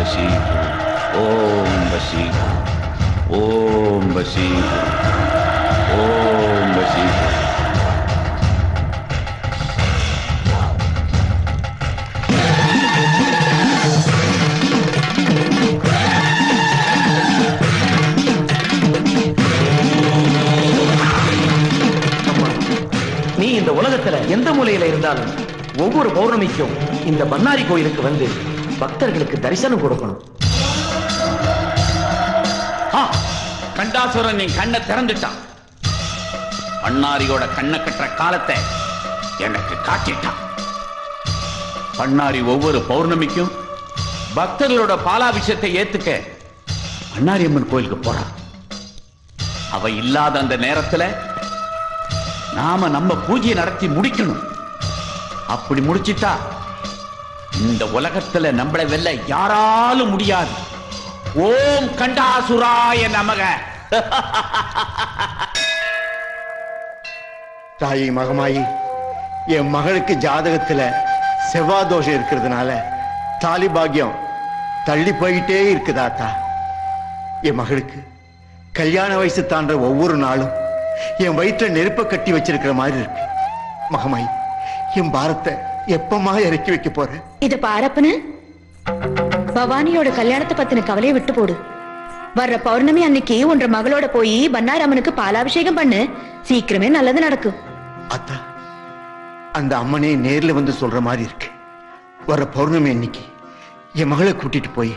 வசி ஓம் வசி ஓம் வசி ஓம் வசி. நீ இந்த உலகத்துல எந்த மூலையில இருந்தாலும் ஒவ்வொரு பௌர்ணமிக்கும் இந்த பண்ணாரி கோயிலுக்கு வந்து பக்தர்களுக்கு தரிசனம் கொடுக்கணும். கண்டாசுரன் நீ கண்ணை திறந்துட்டான். பண்ணாரியோட கண்ணை கட்டுற காலத்தை எனக்கு காட்டிட்டான். பண்ணாரி ஒவ்வொரு பௌர்ணமிக்கும் பக்தர்களோட பாலாபிஷேகத்தை ஏத்துக்க பண்ணாரி அம்மன் கோயிலுக்கு போறான். அவ இல்லாத அந்த நேரத்துல நாம நம்ம பூஜையை நடத்தி முடிக்கணும். அப்படி முடிச்சிட்டா இந்த உலகத்துல நம்மளை வெல்ல யாராலும் முடியாது. ஓம் கண்டாசுராய நமக. தாயி மகமாயி, என் மகளுக்கு ஜாதகத்துல செவ்வாய் தோஷம் இருக்கிறதுனால தாலி பாக்கியம் தள்ளி போயிட்டே இருக்குதாத்தா. என் மகளுக்கு கல்யாண வயசு தாண்ட ஒவ்வொரு நாளும் என் வயிற்றுல நெருப்ப கட்டி வச்சிருக்கிற மாதிரி இருக்கு. மகமாயி, என் பாரத்தை எப்பமா இறக்கி வைக்க போற? இத பாரப்பனு, பவானியோட கல்யாணத்தை பத்தின கவலையை விட்டு போடு. வர்ற பௌர்ணமி அன்னைக்கு உன்ற மகளோட போய் பண்ணாரம்மனுக்கு பாலாபிஷேகம் பண்ணு. சீக்கிரமே நல்லது நடக்கும். அத்தா, அந்த அம்மனே நேர்ல வந்து சொல்ற மாதிரி இருக்கு. வர்ற பௌர்ணமி அன்னைக்கு என் மகளை கூட்டிட்டு போய்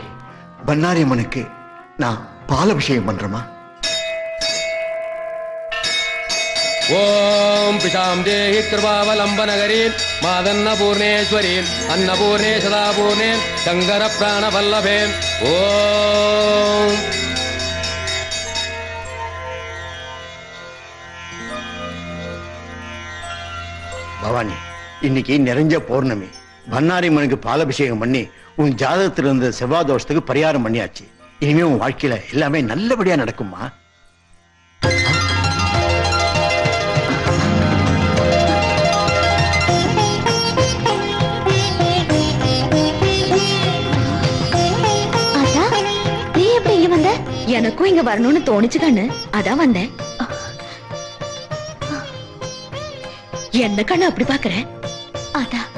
பண்ணாரி அம்மனுக்கு நான் பாலாபிஷேகம் பண்றேமா? ஓம் பிஷாம் தேஹி கிருபாவலம்பநகரீம் மாதன்னபூர்ணேஸ்வரீம் அன்னபூர்ணே சதாபூர்ணேம் சங்கர பிராண வல்லபேம். ஓம் பவானி, இன்னைக்கு நிறைஞ்ச பௌர்ணமி. பண்ணாரி அம்மனுக்கு பாலாபிஷேகம் பண்ணி உன் ஜாதகத்துல இருந்த செவ்வாய் தோஷத்துக்கு பரிகாரம் பண்ணியாச்சு. இனிமே உன் வாழ்க்கையில எல்லாமே நல்லபடியா நடக்குமா? எனக்கும் இங்க வரணும்னு தோணிச்சு கண்ணு, அதான் வந்தேன். என்ன கண்ணு அப்படி பாக்குற? அதான்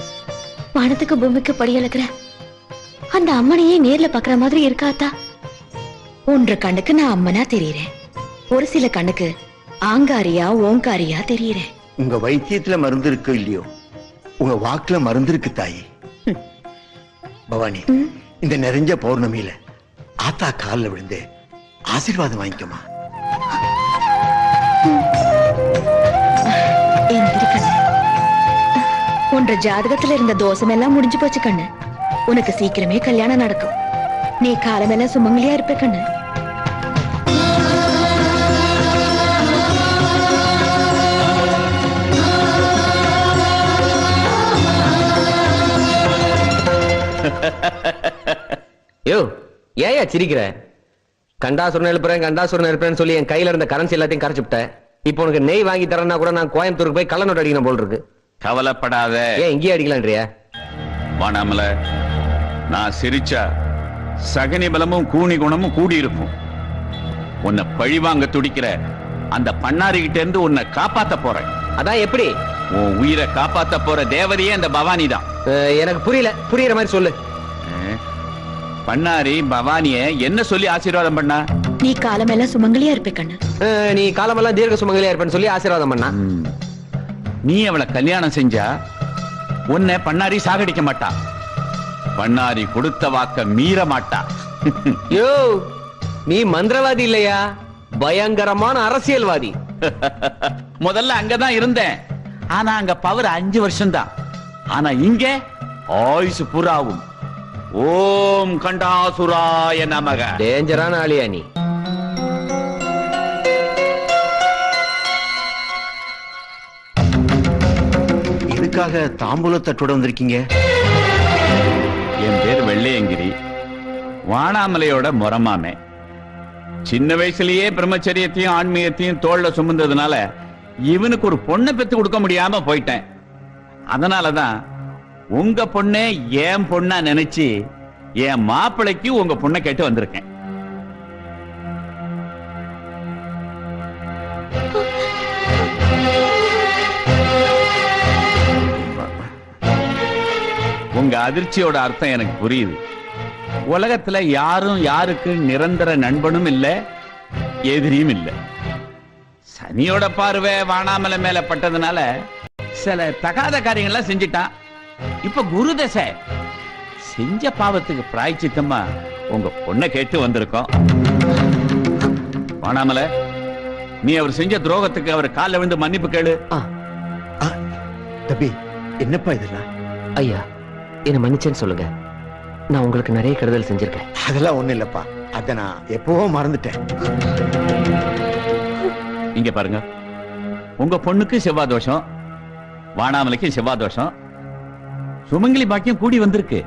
வானத்துக்கு பூமிக்கு படியலக்குற அந்த அம்மனையே நேர்ல பாக்குற மாதிரி இருக்காத்தா. ஒன்று கண்ணுக்கு நான் அம்மனா தெரியுறேன், ஒரு சில கண்ணுக்கு ஆங்காரியா ஓங்காரியா தெரியுறேன். உங்க வைத்தியத்துல மருந்து இருக்கு இல்லையோ, உங்க வாக்குல மருந்து இருக்கு தாயி. பவானி, இந்த நிறைஞ்ச பௌர்ணமியில ஆத்தா காலில் விழுந்து ஆசீர்வாதம் வாங்கிக்கோமா. உன்ற ஜாதகத்துல இருந்த தோஷம் எல்லாம் முடிஞ்சு போச்சு கண்ணு. உனக்கு சீக்கிரமே கல்யாணம் நடக்கும். நீ காலமெல்லாம் சுமங்கலியா இருப்ப கண்ணு. யோ, ஏயா சிரிக்கிற? கண்டாசுரன் எழுப்புறேன்னு சொல்லி என் கையில இருந்த கரன்சி எல்லாத்தையும் கரைச்சு விட்டேன். இப்போ உனக்கு நெய் வாங்கி தரேன்னா கூட நான் கோயம்புத்தூருக்கு போய் கள்ள நோட்டு அடிக்கணும் போல் இருக்கு. கவலைப்படாத. ஏன் இங்கேயே அடிக்கலான்றியா? வானாமல, நான் சிரிச்சா சகனி பலமும் கூனி குணமும் கூடி இருக்கும். உன்னை பழிவாங்க துடிக்கிற அந்த பண்ணாரி கிட்ட இருந்து உன்னை காப்பாத்த போறேன். அதான் எப்படி? உன் உயிரை காப்பாத்த போற தேவதையே அந்த பவானி தான். எனக்கு புரியல, புரியுற மாதிரி சொல்லு. பண்ணாரி பவானிய என்ன சொல்லி ஆசீர்வாதம் பண்ணா? நீ காலமெல்லாம் சுமங்கலியா இருப்ப கண்ணு. நீ காலமெல்லாம் தீர்க்க சுமங்கலியா இருப்பேன்னு சொல்லி ஆசீர்வாதம் பண்ணா. நீ அவளை கல்யாணம் செஞ்சா உன்னை பண்ணாரி சாகடிக்க மாட்டா. பண்ணாரி கொடுத்த வாக்க மீற மாட்டா. யோ, நீ மந்திரவாதி இல்லையா, பயங்கரமான அரசியல்வாதி. முதல்ல அங்கதான் இருந்தேன். ஆனா அங்க பவர் 5 வருஷம் தான். ஆனா இங்க ஆயுசு புறாவும். ஓம் கண்டாசுராய நமக. டேஞ்சரான ஆளியா நீ. எதுக்காக தாம்பூலத்தோட வந்திருக்கீங்க? என் பேர் வெள்ளையங்கிரி, வானாமலையோட முறமாமே. சின்ன வயசுலயே பிரம்மச்சரியத்தையும் ஆன்மீகத்தையும் தோல்ல சுமந்ததுனால இவனுக்கு ஒரு பொண்ணை பெத்து கொடுக்க முடியாம போயிட்டேன். அதனாலதான் உங்க பொண்ணே ஏன் பொண்ணா நினைச்சு என் மாப்பிளைக்கு உங்க பொண்ணை கேட்டு வந்திருக்கேன். உங்க அதிர்ச்சியோட அர்த்தம் எனக்கு புரியுது. உலகத்துல யாரும் யாருக்கு நிரந்தர நண்பனும் இல்ல, எதிரியும் இல்ல. சனியோட பார்வை வானாமலை மேல பட்டதுனால சில தகாத காரியங்கள்லாம் செஞ்சிட்டான். இப்ப குரு தசை. செஞ்ச பாவத்துக்கு பிராய்ச்சித்தமா உங்க பொண்ணை கேட்டு வந்திருக்கோம். வானாமலை, நீ அவர் செஞ்ச துரோகத்துக்கு அவர் காலில் விழுந்து மன்னிப்பு கேளு. தம்பி, என்னப்பா இதெல்லாம்? ஐயா, என்ன மன்னிச்சேன்னு சொல்லுங்க. நான் உங்களுக்கு நிறைய கெடுதல் செஞ்சிருக்கேன். அதெல்லாம் ஒண்ணு இல்லப்பா, அத நான் எப்பவோ மறந்துட்டேன். இங்க பாருங்க, உங்க பொண்ணுக்கு செவ்வாய் தோஷம், வானாமலைக்கு செவ்வாய் தோஷம், சுமங்கலி பாக்கியம் கூடி வந்திருக்கு.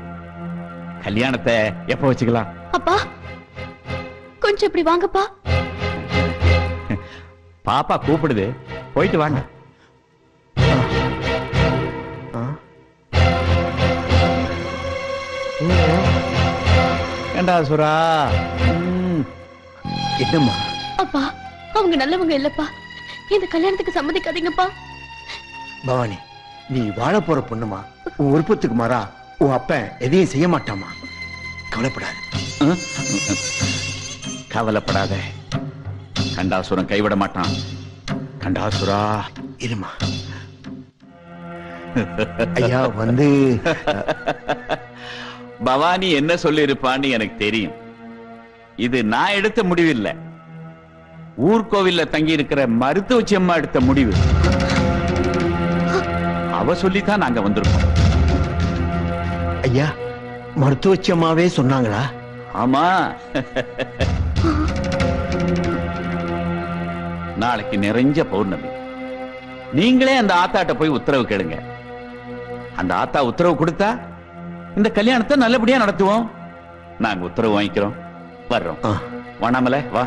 கல்யாணத்தை எப்ப வச்சுக்கலாம்? அப்பா கொஞ்சம் இப்படி வாங்கப்பா. பாப்பா கூப்பிடுது, போயிட்டு வாங்க. கண்டாசுரா, என்னம்மா? அப்பா அவங்க நல்லவங்க இல்லப்பா, இந்த கல்யாணத்துக்கு சம்மதிக்காதீங்கப்பா. பவானி, நீ வாழ போற பொண்ணுமா, உன் விருப்பத்துக்கு மாறா உன் அப்பன் எதையும் செய்ய மாட்டாமா. கவலைப்படாத. கவலைப்படாத, கண்டாசுரன் கைவிட மாட்டான். கண்டாசுரா, இருமா. ஐயா வந்து பவானி என்ன சொல்லி இருப்பான்னு எனக்கு தெரியும். இது நான் எடுத்த முடிவு இல்ல, ஊர்கோவில்ல தங்கி இருக்கிற மருத்துவச்சி அம்மா எடுத்த முடிவு. அவ சொல்லித்தான் நாங்க வந்திருக்கோம். ஐயா, மருத்துவச்சி அம்மாவே சொன்னாங்களா? ஆமா. நாளைக்கு நிறைஞ்ச பௌர்ணமி. நீங்களே அந்த ஆத்தாட்ட போய் உத்தரவு கேளுங்க. அந்த ஆத்தா உத்தரவு கொடுத்தா இந்த கல்யாணத்தை நல்லபடியா நடத்துவோம். நாங்க உத்தரவு வாங்கிக்கிறோம், வர்றோம். வானாமலை வா.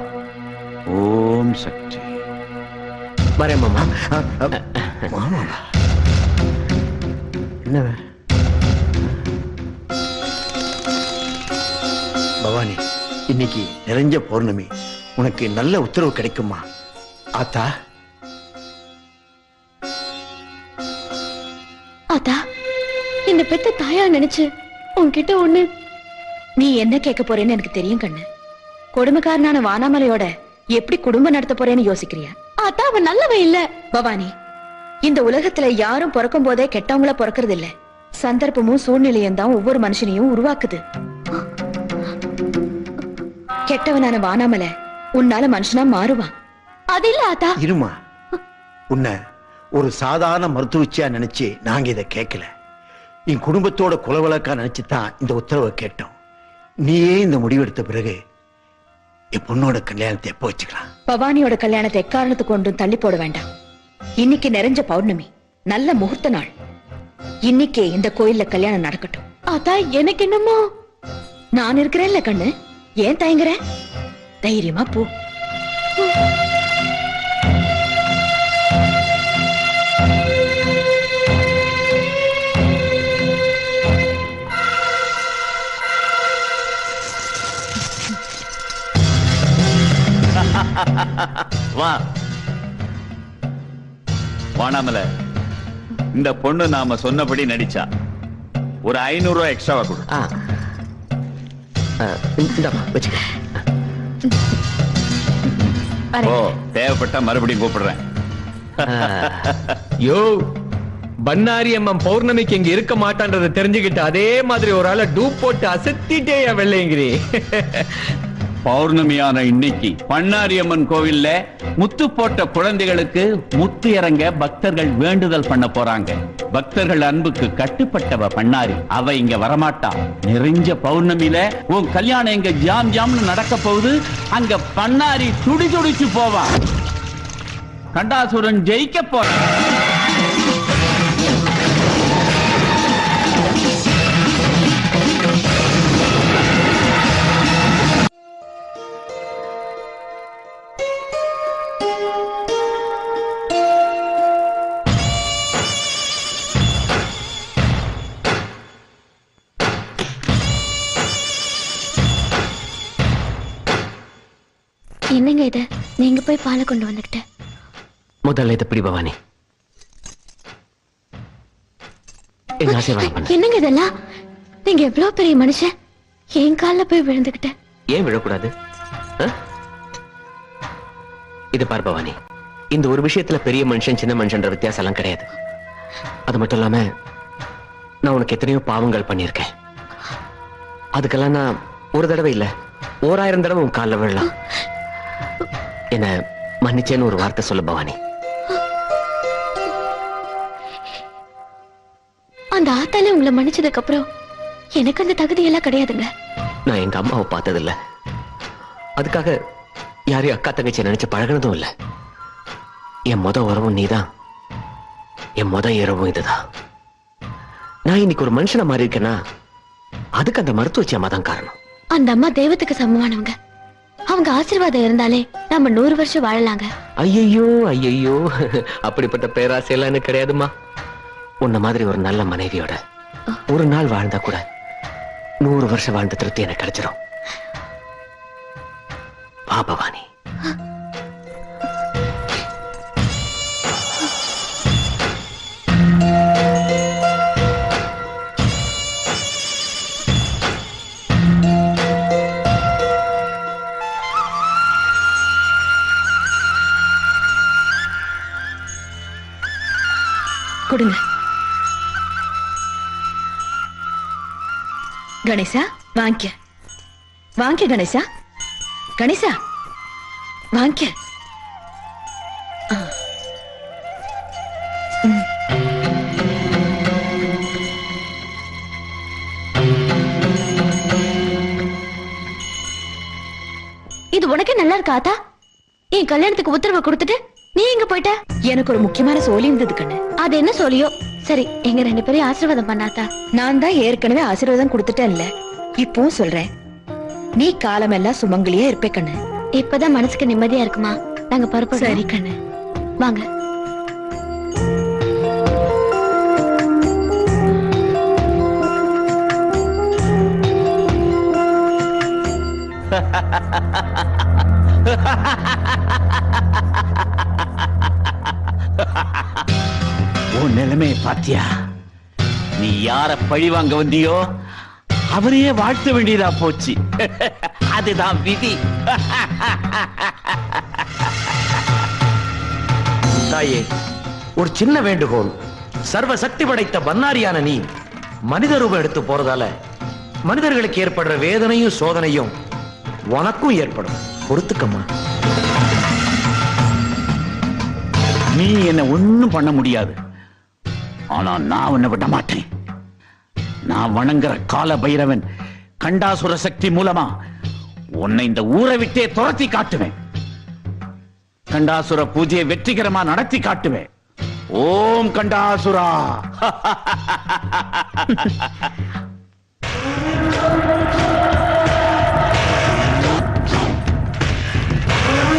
ஓம் சக்தி. வரேன் மாமா. மாமா என்ன? பவானி, இன்னைக்கு நிறைஞ்ச பௌர்ணமி, உனக்கு நல்ல உத்தரவு கிடைக்குமா? ஆத்தா, ஆத்தா, இந்த பெத்த தாயா நினைச்சு உன்கிட்ட ஒண்ணு. நீ என்ன கேட்க போறேன்னு எனக்கு தெரியும் கண்ணு. கொடுமைக்காரனான வானாமலையோட எப்படி குடும்பம் நடத்த போறேன்னு யோசிக்கிறியா? ஆத்தா, அவன் நல்லவன் இல்ல. பவானி, இந்த உலகத்துல யாரும் பிறக்கும் போதே கெட்டவங்கள பிறக்கிறது இல்ல. சந்தர்ப்பமும் சூழ்நிலையும் தான் ஒவ்வொரு மனுஷனையும் உருவாக்குது. கெட்டவனான வானாமலை உன்னால மனுஷனா மாறுவான். அது இல்ல ஆத்தா. இருமா, உன்னை ஒரு சாதாரண மருத்துவச்சியா நினைச்சு நாங்க இதை கேட்கல. என் குடும்பத்தோட குலவழக்கா நினைச்சுதான் இந்த உத்தரவை கேட்டோம். நீயே இந்த முடிவெடுத்த பிறகு என் பொண்ணோட கல்யாணத்தை எப்ப வச்சுக்கலாம்? பவானியோட கல்யாணத்தை எக்காரணத்து கொண்டும் தள்ளி போட வேண்டாம். இன்னைக்கு நிறைஞ்ச பௌர்ணமி, நல்ல முகூர்த்த நாள். இன்னைக்கே இந்த கோயில்ல கல்யாணம் நடக்கட்டும். ஆத்தா, எனக்கு என்னமோ. நான் இருக்கிறேன்ல கண்ணு, ஏன் தயங்குற? தைரியமா போ. வா வானாமலை, இந்த பொண்ணு நாம சொன்னபடி நடிச்சா ஒரு 500 ரூபாய் எக்ஸ்ட்ராவா கொடு. ஓ, தேவைப்பட்டா மறுபடியும் கூப்பிடுறேன். யோ, பண்ணாரி அம்மன் பௌர்ணமிக்கு இங்க இருக்க மாட்டான்றதை தெரிஞ்சுக்கிட்டு அதே மாதிரி ஒரு ஆளை டூப் போட்டு அசத்திட்டே வெள்ளையங்கிரி. பௌர்ணமியான இன்னைக்கு பண்ணாரியம்மன் கோவில்ல முத்து போட்ட குழந்தைகளுக்கு முத்து இறங்க பக்தர்கள் வேண்டுதல் பண்ண போறாங்க. பக்தர்கள் அன்புக்கு கட்டுப்பட்டவ பண்ணாரி, அவ இங்க வரமாட்டா. நிறைஞ்ச பௌர்ணமியில உன் கல்யாணம் இங்க ஜாம் ஜாம்னு நடக்க போகுது. அங்க பண்ணாரி துடி துடிச்சு போவான். கண்டாசுரன் ஜெயிக்க போறான். என்னங்க இது? நீங்க போய் பாலை கொண்டு வந்துகிட்ட. முதல்ல இதை பிடி பவானி. என்ன ஆசீர்வாதம் பண்ணு. என்னங்க இதெல்லாம்? நீங்க எவ்வளவு பெரிய மனுஷன், என் கால்ல போய் விழுந்துகிட்ட. ஏன் விழக்கூடாது? இது பார் பவானி, இந்த ஒரு விஷயத்துல பெரிய மனுஷன் சின்ன மனுஷன்ற வித்தியாசம் எல்லாம் கிடையாது. அது மட்டும் இல்லாம நான் உனக்கு எத்தனையோ பாவங்கள் பண்ணியிருக்கேன். அதுக்கெல்லாம் நான் ஒரு தடவை இல்ல 1000 தடவை உன் காலில் விழலாம். என்ன மன்னிச்சேன்னு ஒரு வார்த்தை சொல்லு பவானி. அந்த ஆத்தால உங்களை மன்னிச்சதுக்கு அப்புறம் எனக்கு அந்த தகுதி எல்லாம் கிடையாதுங்க. நான் எங்க அம்மாவை பார்த்ததில்ல, அதுக்காக யாரையும் அக்கா தங்கச்சி நினைச்சு பழகினதும் இல்ல. என் முத உறவும் நீதான், என் முத இரவும் இதுதான். நான் இன்னைக்கு ஒரு மனுஷனை மாறி இருக்கேன்னா அதுக்கு அந்த மருத்துவச்சி அம்மா தான் காரணம். அந்த அம்மா தெய்வத்துக்கு சமமானவங்க. அவங்க ஆசீர்வாதம் இருந்தாலே நம்ம 100 வருஷம் வாழலாங்க. ஐயோ ஐயோ, அப்படிப்பட்ட பேராசையெல்லாம் எனக்கு கிடையாதுமா. உன்ன மாதிரி ஒரு நல்ல மனைவியோட ஒரு நாள் வாழ்ந்தா கூட 100 வருஷம் வாழ்ந்த திருப்தி எனக்கு கிடைச்சிடும். வா பவானி. கொடுங்க. கணேசா வாங்க, வாங்க கணேசா, கணேசா வாங்க. இது உனக்கே நல்லா இருக்கா ஆத்தா? என் கல்யாணத்துக்கு உத்தரவு கொடுத்துட்டு நீ எங்க போயிட்ட? எனக்கு ஒரு முக்கியமான சோலி இருந்தது கண்ணு. அது என்ன சொல்லியோ? சரி, எங்க 2 பேரையும் ஆசீர்வாதம் பண்ணாத்தா. நான் தான் ஏற்கனவே ஆசீர்வாதம் கொடுத்துட்டேன்ல, இப்பவும் சொல்றேன், நீ காலமெல்லாம் சுமங்கலியா இருப்பே கண்ணு. இப்பதான் மனசுக்கு நிம்மதியா இருக்குமா? நாங்க பரப்பு. சரி கண்ணு, வாங்க. உன் நிலைமையை பாத்தியா? நீ யார பழி வாங்க வந்தியோ அவரையே வாழ்த்த வேண்டியதா போச்சு. அதுதான் விதி. தாயே, ஒரு சின்ன வேண்டுகோள். சர்வ சக்தி படைத்த பன்னாரியான நீ மனித ரூபம் எடுத்து போறதால மனிதர்களுக்கு ஏற்படுற வேதனையும் சோதனையும் உனக்கும் ஏற்படும். பொறுத்துக்கம்மா. நீ என்ன ஒண்ணும் பண்ண முடியாது. ஆனா நான் உன்னை விட மாட்டேன். நான் வணங்குற கால பைரவன் கண்டாசுர சக்தி மூலமா உன்னை இந்த ஊரை விட்டே துரத்தி காட்டுவேன். கண்டாசுர பூஜையை வெற்றிகரமா நடத்தி காட்டுவேன். ஓம் கண்டாசுரா.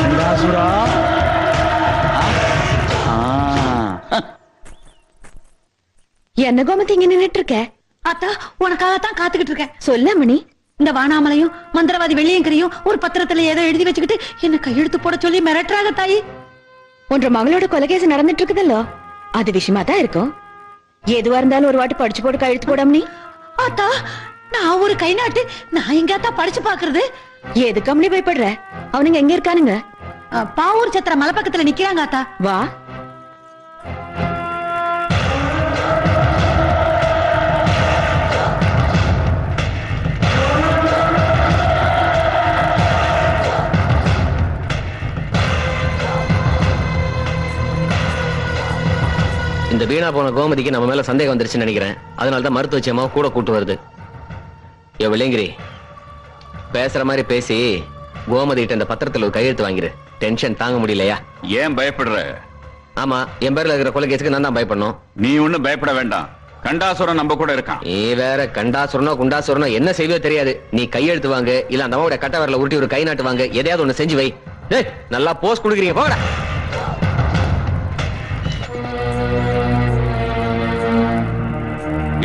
கண்டாசுரா. என்ன கோமதி இங்க நின்னுட்டு இருக்க? அத்தா, உனக்காகத்தான் காத்துக்கிட்டு இருக்கேன். சொல்ல மணி. இந்த வானாமலையும் மந்திரவாதி வெள்ளியங்கரையும் ஒரு பத்திரத்துல ஏதோ எழுதி வச்சுக்கிட்டு என்ன கையெழுத்து போட சொல்லி மிரட்டுறாங்க தாயி. உன்ற மகளோட கொலைகேசு நடந்துட்டு இருக்குதல்லோ, அது விஷயமா தான் இருக்கும். எதுவா இருந்தாலும் ஒரு வாட்டி படிச்சு போட்டு கையெழுத்து போடாம நீ. அத்தா, நான் ஒரு கை நாட்டு, நான் எங்கத்தான் படிச்சு பாக்குறது? எது கம்பெனி பயப்படுற? அவனுங்க எங்க இருக்கானுங்க? பாவூர் சத்திர மலை பக்கத்துல நிக்கிறாங்க அத்தா. வா. இந்த வீணா போன கோமதிக்கு நம்ம மேல சந்தேகம் வந்துருச்சுன்னு நினைக்கிறேன். அதனாலதான் மருத்துவச்சி அம்மா கூட கூட்டு வருது. வெள்ளையங்கிரி, பேசுற மாதிரி பேசி கோமதி கிட்ட இந்த பத்திரத்துல ஒரு கையெழுத்து வாங்கிரு. டென்ஷன் தாங்க முடியலையா? ஏன் பயப்படுற? ஆமா, என் பேர்ல இருக்கிற கொலைகேசுக்கு நான் தான் பயப்படணும். நீ ஒண்ணும் பயப்பட வேண்டாம். கண்டாசுரன் நம்ம கூட இருக்கான். நீ வேற கண்டாசுரனோ குண்டாசுரனோ என்ன செய்வோ தெரியாது. நீ கையெழுத்து வாங்க, இல்ல அந்த அம்மாவோட கட்ட வரல உருட்டி ஒரு கை நாட்டு வாங்க, எதையாவது ஒண்ணு செஞ்சு வை. டேய், நல்லா போஸ்ட் கொடுக்குறீங்க, போகடா.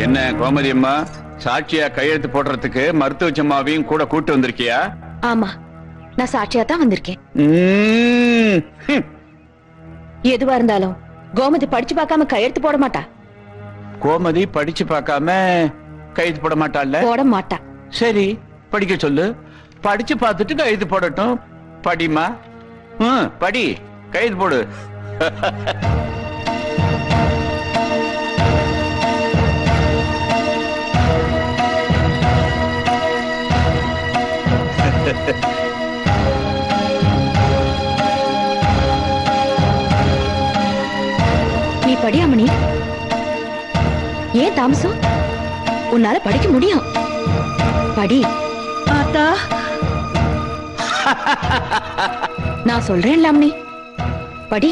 என்ன கோமதி அம்மா, சாட்சியா கையெழுத்து போடுறதுக்கு மருத்துவச்சம்மாவையும் கூட கூட்டு வந்திருக்கியா? ஆமா, நான் சாட்சியா தான் வந்திருக்கேன். ம், ஹம். எதுவா இருந்தாலும் கோமதி படிச்சு பார்க்காம கையெழுத்து போட மாட்டா. கோமதி படிச்சு பார்க்காம கைது போட மாட்டாள்ல? போட மாட்டா. சரி, படிக்க சொல்லு. படிச்சு பார்த்துட்டு கைது போடட்டும். படிமா. படி, கைது போடு. நீ படி அம்மணி. ஏன் தாமசம்? உன்னால படிக்க முடியும். படி. ஆத்தா, நான் சொல்றேன் அம்மணி, படி.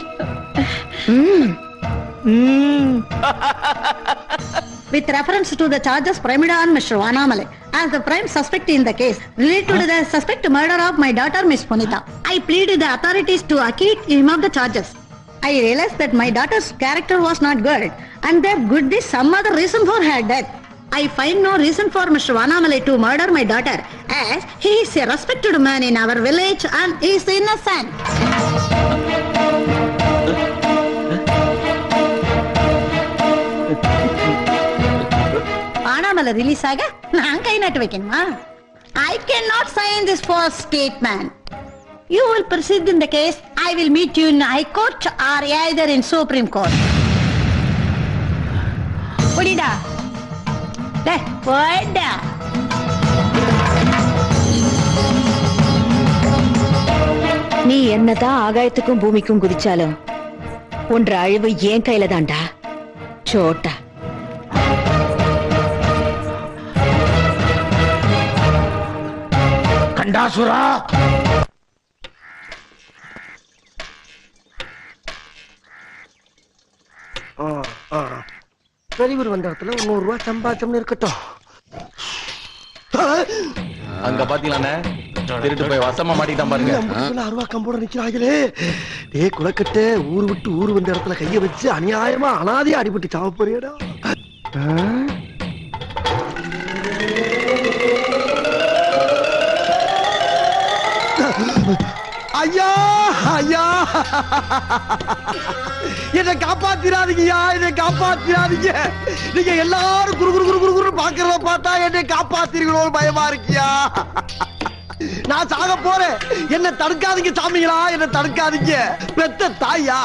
with reference to the charges framed on Mr. Vanamalai as the prime suspect in the case related to the suspect murder of my daughter Miss Punita, I plead with the authorities to acquit him of the charges. I realized that my daughter's character was not good and there could be some other reason for her death. I find no reason for Mr. Vanamalai to murder my daughter as he is a respected man in our village and is innocent. Vanamalai release aga naan kai nattu vekanuma. I cannot sign this false statement. You will proceed in the case. I will meet you in High Court or either in Supreme Court. Podida. Le, poda. நீ என்னதான் ஆகாயத்துக்கும் பூமிக்கும் குதிச்சாலும் ஒன்ற அழிவு ஏன் கையில தான்டா சோட்டா. கண்டாசுரா, வெளியூர் வந்த இடத்துல 100 ரூபாய் சம்பாத்தியம்னு இருக்கட்டும். அங்க பாத்தீங்களா, திருட்டு போய் வசமா மாட்டிக்கிட்டான் பாருங்க. 50 ரூபாய் கம்போட நிக்கிறாங்களே. டே குலக்கட்டை, ஊரு விட்டு ஊரு வந்த இடத்துல கைய வச்சு அநியாயமா அனாதையா அடிபட்டு சாவ போறியடா. ஐயா ஐயா, என்னை காப்பாத்திராதீங்கய்யா, என்னை காப்பாத்திராதீங்க. நீங்க எல்லாரும் குரு குரு குரு குரு குரு பாக்குறத பார்த்தா என்னை காப்பாத்திருக்கீங்களோ பயமா இருக்கியா. நான் சாக போறேன், என்ன தடுக்காதீங்க சாமிங்களா, என்ன தடுக்காதீங்க. பெத்த தாயா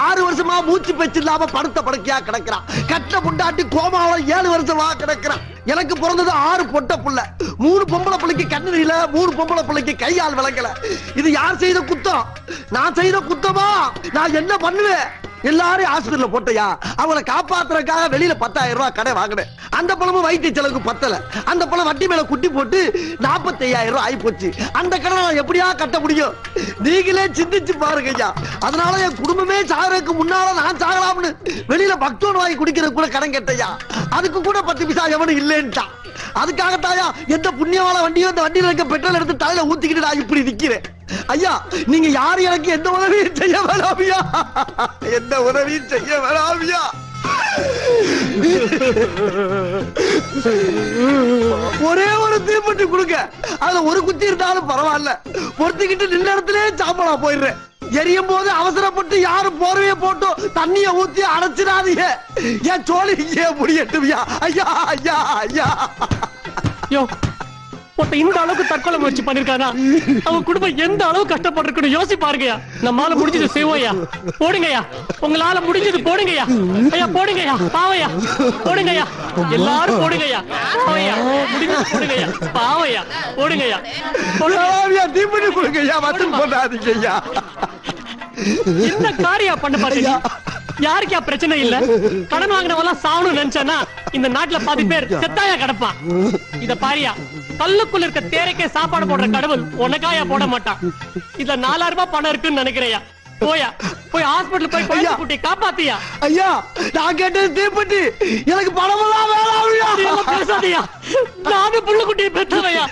6 வருஷமா மூச்சு பேச்சு இல்லாம படுத்த படுக்கையா கிடக்குறான். கட்ட முண்டாட்டி கோமாவில 7 வருஷமா கிடக்குறான். எனக்கு பிறந்தது 6 பொட்ட புள்ள. 3 பொம்பளை பிள்ளைக்கு கண்ணு இல்ல, 3 பொம்பளை பிள்ளைக்கு கையால் விளங்கல. இது யார் செய்த குத்தம்? நான் செய்த குத்தமா? நான் என்ன பண்ணுவேன்? எல்லாரும் ஹாஸ்பிடல்ல போட்டையா, அவங்களை காப்பாத்துறதுக்காக வெளியில 10,000 ரூபாய் கடை வாங்கினேன். அந்த பணமும் வைத்திய செலவுக்கு பத்தல. அந்த பணம் வட்டி மேல குட்டி போட்டு 45,000 ரூபாய் ஆகி போச்சு. அந்த கடனை நான் எப்படியா கட்ட முடியும்? நீங்களே சிந்திச்சு பாருங்க ஐயா. அதனால என் குடும்பமே சாகிறதுக்கு முன்னால நான் சாகலாம்னு வெளியில பக்தோன் வாங்கி குடிக்கிறது கூட கடன் கேட்டையா. அதுக்கு கூட 10 பைசா எவனும் இல்லைன்ட்டான். அதுக்காகத்தாயா எந்த புண்ணியவாள வண்டியோ அந்த வண்டியில இருக்க பெட்ரோல் எடுத்து தலையில ஊத்திக்கிட்டு நான் இப்படி நிக்கிறேன். ஐயா, நீங்க யாரு எனக்கு எந்த உதவியும் செய்ய வேணாமியா, எந்த உதவியும் செய்ய வேணாமியா. ஒரே ஒரு தீப்பெட்டி கொடுங்க, அதுல ஒரு குச்சி இருந்தாலும் பரவாயில்ல. பொறுத்துக்கிட்டு நின்ன இடத்துல சாம்பலா போயிடுறேன். எரியும் போது அவசரப்பட்டு யாரும் போர்வைய போட்டு தண்ணிய ஊத்தி அடைச்சிடாதீங்க. என் சோழி இங்கே முடியட்டுவியா. ஐயா ஐயா ஐயா. இந்த அளவுக்கு தற்கொலை முயற்சி பண்ணிருக்கானா, அவன் குடும்பம் எந்த அளவு கஷ்டப்பட்டிருக்குன்னு யோசி பாருங்கயா. நம்மால முடிஞ்சது செய்வோயா. போடுங்கயா, உங்களால முடிஞ்சது போடுங்கயா. ஐயா போடுங்கயா, பாவையா போடுங்கயா, எல்லாரும் போடுங்கயா. பாவையா முடிஞ்சது போடுங்கயா, பாவையா போடுங்கயா. தீப்பெட்டி கொடுங்கய்யா, மட்டும் போடாதீங்கய்யா. என்ன காரியம் பண்ண பாத்தீங்க? யாருக்கா பிரச்சனை இல்ல? கடன் வாங்கினவெல்லாம் சாவணும் நினைச்சானா இந்த நாட்டுல பாதி பேர் செத்தாயா கிடப்பான். இத பாரியா, கல்லுக்குள்ள இருக்க தேரைக்கே சாப்பாடு போடுற கடவுள் உனக்காயா போட மாட்டான். இதுல 4,000 ரூபாய் பணம் இருக்குன்னு நினைக்கிறையா. போயா, போய் ஹாஸ்பிடல் போய் குழந்தை குட்டி காப்பாத்தியா. ஐயா, நான் கேட்டது தீப்பெட்டி, எனக்கு பணமெல்லாம் வேணாம். பேசாதியா, நானே புள்ள குட்டியை பெற்றவையா.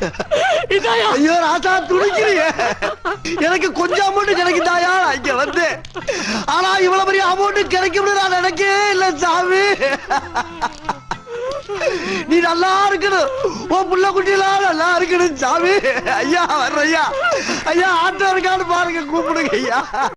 இதாயா? ஐயோ ராசா, துடிக்கிறியே. எனக்கு கொஞ்சம் அமௌண்ட் கிடைக்குதாயா இங்க வந்து. ஆனா இவ்வளவு பெரிய அமௌண்ட் கிடைக்கும் நான் நினைக்கவே இல்ல சாமி. நீ நல்லா இருக்கணும், உன் புள்ள குட்டிலாம் நல்லா இருக்கணும் சாமி. ஐயா வர்ற ஐயா, ஐயா ஆட்டோ இருக்கான்னு பாருங்க, கூப்பிடுங்க ஐயா.